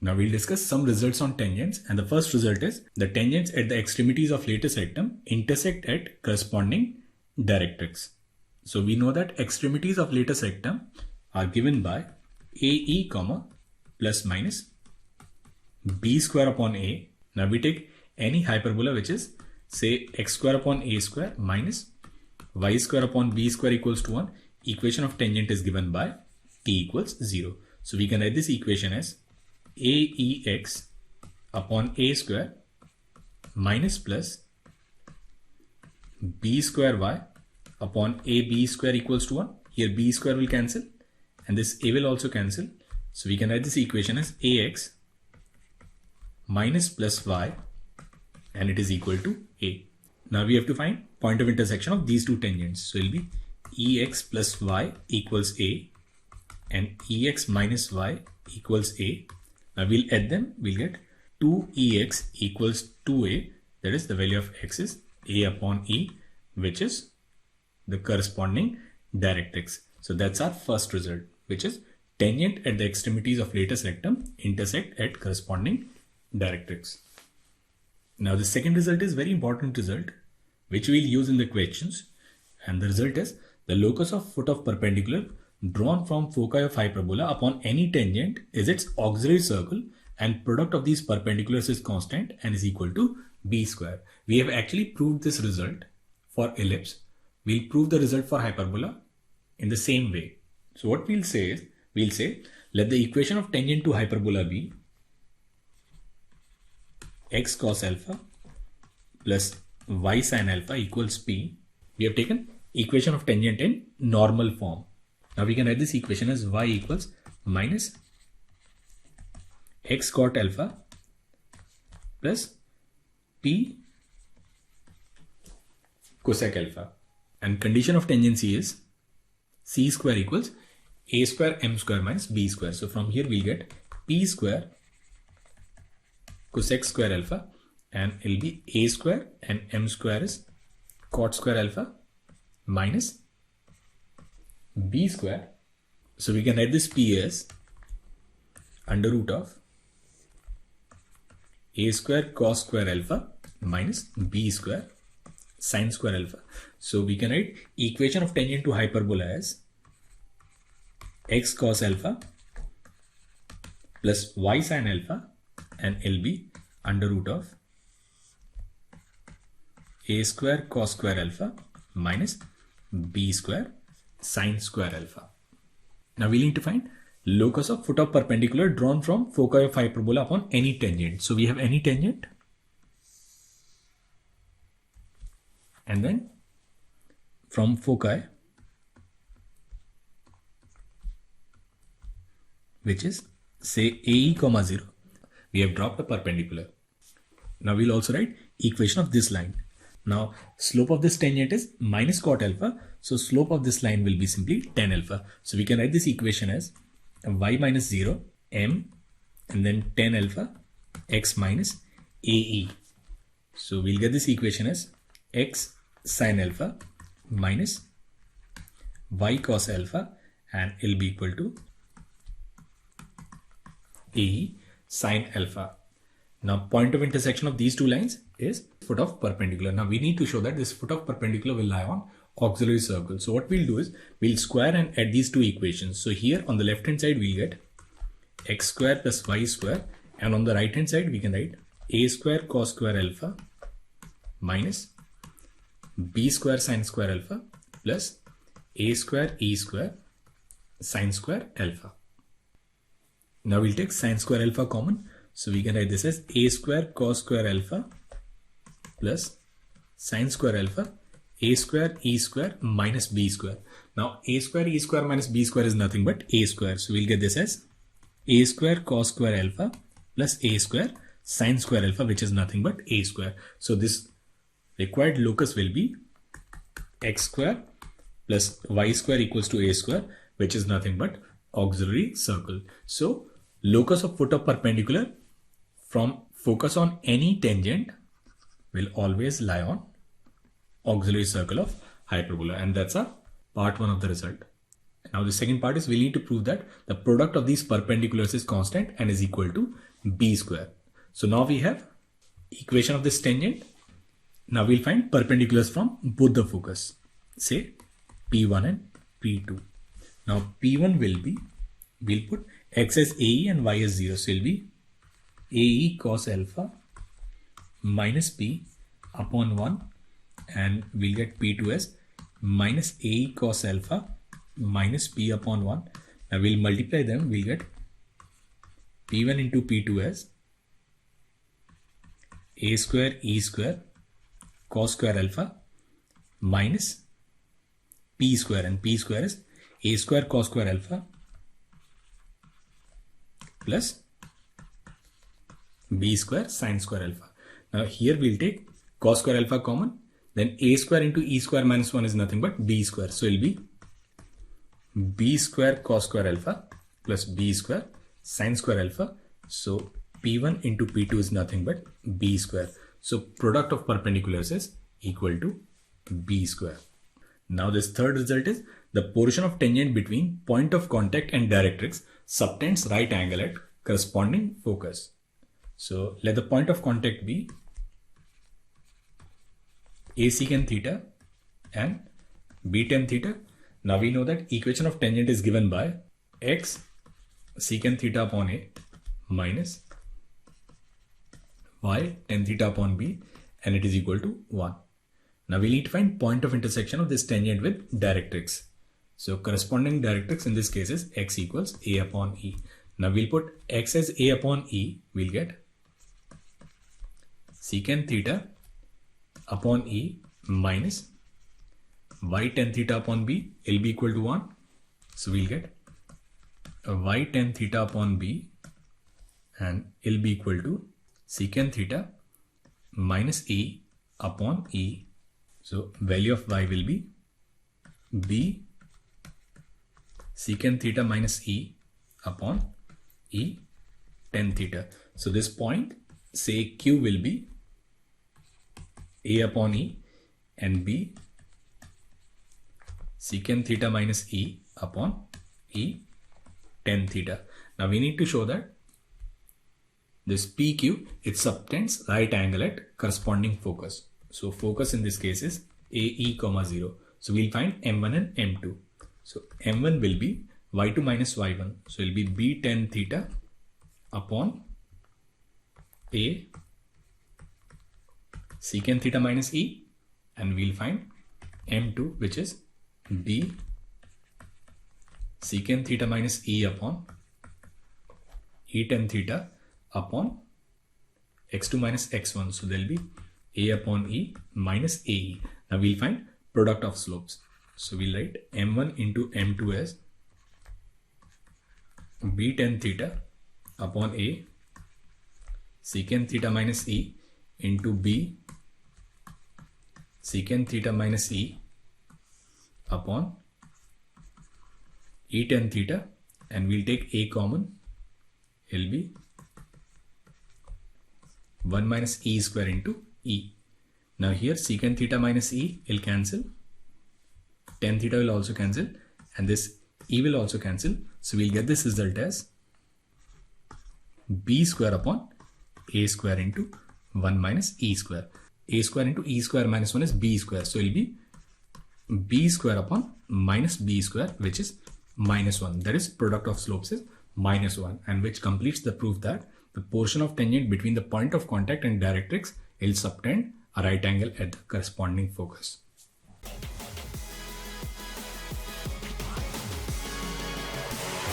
Now we'll discuss some results on tangents, and the first result is the tangents at the extremities of lattice rectum intersect at corresponding directrix. So we know that extremities of lattice rectum are given by AE comma plus minus B square upon A. Now we take any hyperbola which is say x square upon A square minus y square upon B square equals to 1. Equation of tangent is given by t equals 0. So we can write this equation as AEX upon A square minus plus B square y upon AB square equals to 1. Here B square will cancel and this A will also cancel. So we can write this equation as AX minus plus y and it is equal to A. Now we have to find point of intersection of these two tangents. So it will be EX plus y equals A and EX minus y equals A. Now we'll add them, we'll get 2EX equals 2A, that is the value of x is A upon E, which is the corresponding directrix. So that's our first result, which is tangent at the extremities of lattice rectum intersect at corresponding directrix. Now the second result is very important result, which we'll use in the questions, and the result is the locus of foot of perpendicular drawn from foci of hyperbola upon any tangent is its auxiliary circle, and product of these perpendiculars is constant and is equal to b square. We have actually proved this result for ellipse. We'll prove the result for hyperbola in the same way. So what we'll say is, let the equation of tangent to hyperbola be x cos alpha plus y sin alpha equals p. We have taken equation of tangent in normal form. Now we can write this equation as y equals minus x cot alpha plus p cosec alpha. And condition of tangency is c square equals a square m square minus b square. So from here we'll get p square cosec square alpha and it'll be a square and m square is cot square alpha minus b square. So we can write this p as under root of a square cos square alpha minus b square sin square alpha. So we can write equation of tangent to hyperbola as x cos alpha plus y sin alpha and it'll be under root of a square cos square alpha minus b square sin square alpha. Now we need to find locus of foot of perpendicular drawn from foci of hyperbola upon any tangent. So we have any tangent and then from foci, which is say AE comma 0, we have dropped a perpendicular. Now we'll also write equation of this line. Now slope of this tangent is minus cot alpha, so slope of this line will be simply tan alpha. So we can write this equation as y minus 0 m and then tan alpha x minus AE. So we'll get this equation as x sin alpha minus y cos alpha and it'll be equal to AE sin alpha. Now point of intersection of these two lines is foot of perpendicular. Now we need to show that this foot of perpendicular will lie on auxiliary circle. So what we'll do is we'll square and add these two equations. So here on the left hand side we'll get x square plus y square, and on the right hand side we can write a square cos square alpha minus b square sin square alpha plus a square e square sin square alpha. Now we'll take sin square alpha common. So we can write this as a square cos square alpha plus sin square alpha a square e square minus b square. Now a square e square minus b square is nothing but a square. So we'll get this as a square cos square alpha plus a square sin square alpha, which is nothing but a square. So this required locus will be x square plus y square equals to a square, which is nothing but auxiliary circle. So locus of foot of perpendicular from focus on any tangent will always lie on auxiliary circle of hyperbola, and that's a part 1 of the result. Now the second part is we need to prove that the product of these perpendiculars is constant and is equal to b square. So now we have equation of this tangent. Now we'll find perpendiculars from both the focus, say P1 and P2. Now P1 will be, we'll put x as AE and y as 0. So it will be AE cos alpha minus P upon 1, and we'll get P2 as minus AE cos alpha minus P upon 1. Now we'll multiply them, we'll get P1 into P2 as A square E square cos square alpha minus P square, and P square is A square cos square alpha plus B square sin square alpha. Now here we'll take cos square alpha common, then A square into E square minus 1 is nothing but B square. So it will be B square cos square alpha plus B square sin square alpha. So P1 into P2 is nothing but B square. So product of perpendiculars is equal to B square. Now this third result is the portion of tangent between point of contact and directrix subtends right angle at corresponding focus. So let the point of contact be A secant theta and B tan theta. Now we know that equation of tangent is given by x secant theta upon A minus y tan theta upon B, and it is equal to 1. Now we need to find point of intersection of this tangent with directrix. So corresponding directrix in this case is x equals A upon E. Now we'll put x as A upon E, we'll get secant theta upon E minus y tan theta upon B, will be equal to 1. So we'll get y tan theta upon B, and will be equal to secant theta minus E upon E. So value of y will be B secant theta minus E upon E tan theta. So this point, say Q, will be A upon E and B secant theta minus E upon E tan theta. Now we need to show that this PQ, it subtends right angle at corresponding focus. So focus in this case is AE, 0. So we'll find M1 and M2. So M1 will be Y2 minus Y1. So it will be B tan theta upon A secant theta minus E, and we'll find M2, which is B secant theta minus E upon E tan theta upon x2 minus x1. So there will be A upon E minus AE. Now we'll find product of slopes. So we'll write M1 into M2 as B tan theta upon A secant theta minus E into B secant theta minus E upon E tan theta, and we'll take A common, it'll be 1 minus E square into E. Now here secant theta minus E will cancel, tan theta will also cancel, and this E will also cancel. So we'll get this result as B square upon A square into 1 minus E square. A square into E square minus 1 is B square. So it will be B square upon minus B square, which is minus 1. That is product of slopes is minus 1, and which completes the proof that the portion of tangent between the point of contact and directrix will subtend a right angle at the corresponding focus.